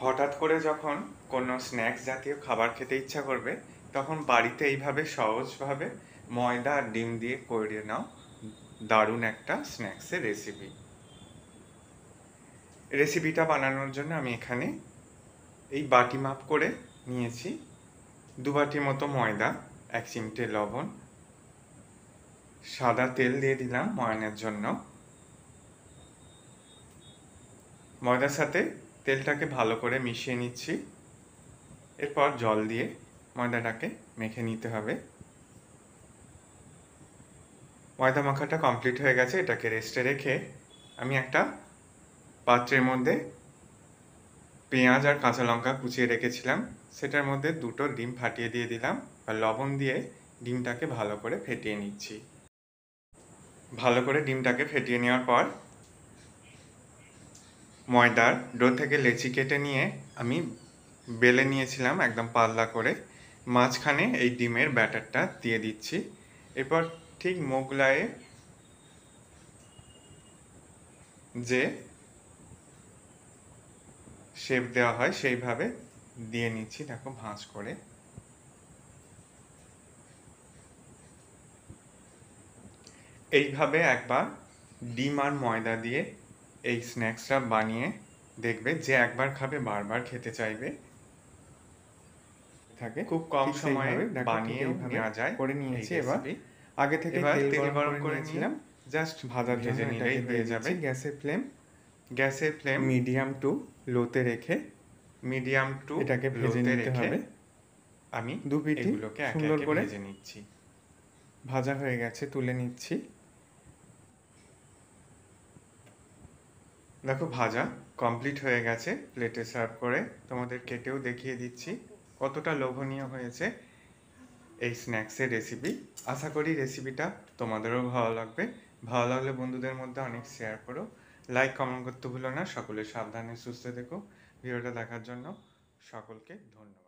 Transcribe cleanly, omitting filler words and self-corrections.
হঠাৎ করে যখন কোনো স্ন্যাক্স জাতীয় খাবার খেতে ইচ্ছা করবে তখন বাড়িতে এইভাবে সহজভাবে ময়দা আর ডিম দিয়ে করে নাও দারুণ একটা স্ন্যাক্সের রেসিপিটা বানানোর জন্য আমি এখানে এই বাটি মাপ করে নিয়েছি 2 বাটি মতো ময়দা, 1 চিমটে লবণ, সাদা তেল দিয়ে দিলাম ময়ানের জন্য। ময়দার সাথে তেলটাকে ভালো করে মিশিয়ে নিচ্ছি। এরপর জল দিয়ে ময়দাটাকে মেখে নিতে হবে। ময়দা মাখাটা কমপ্লিট হয়ে গেছে, এটাকে রেস্টে রেখে আমি একটা পাত্রের মধ্যে পেঁয়াজ আর কাঁচা লঙ্কা কুচিয়ে রেখেছিলাম, সেটার মধ্যে 2টো ডিম ফাটিয়ে দিয়ে দিলাম আর লবণ দিয়ে ডিমটাকে ভালো করে ফেটিয়ে নিচ্ছি। ভালো করে ডিমটাকে ফেটিয়ে নেওয়ার পর ময়দার ডো থেকে লেচি কেটে নিয়ে আমি বেলে নিয়েছিলাম একদম পাতলা করে। মাঝখানে এই ডিমের ব্যাটারটা দিয়ে দিচ্ছি। এরপর ঠিক মোগলায়ে যে শেপ দেওয়া হয় সেইভাবে দিয়ে নিচ্ছি, দেখো ভাঁজ করে। এইভাবে একবার ডিম আর ময়দা দিয়ে এই স্ন্যাক্সটা বানিয়ে দেখবে, যে একবার খাবে বারবার খেতে চাইবে। থাকে খুব কম সময়ে বানিয়ে নেওয়া যায়। করে নিয়েছি। এবার আগে থেকে তেল গরম করে নিলাম, জাস্ট ভেজে নিলেই হয়ে যাবে। গ্যাসের ফ্লেম মিডিয়াম টু লোতে রেখে এটাকে ভেজে নিতে হবে। আমি 2 পিঠই এগুলোকে সুন্দর করে ভেজে নিচ্ছি। ভাজা হয়ে গেছে, তুলে নিচ্ছি। দেখো ভাজা কমপ্লিট হয়ে গেছে, প্লেটে সার্ভ করে তোমাদের কেটেও দেখিয়ে দিচ্ছি কতটা লোভনীয় হয়েছে এই স্ন্যাক্সের রেসিপি। আশা করি রেসিপিটা তোমাদেরও ভালো লাগবে। ভালো লাগলে বন্ধুদের মধ্যে অনেক শেয়ার করো, লাইক কমেন্ট করতে ভুলো না। সকলে সাবধানে সুস্থ থেকো। ভিডিওটা দেখার জন্য সকলকে ধন্যবাদ।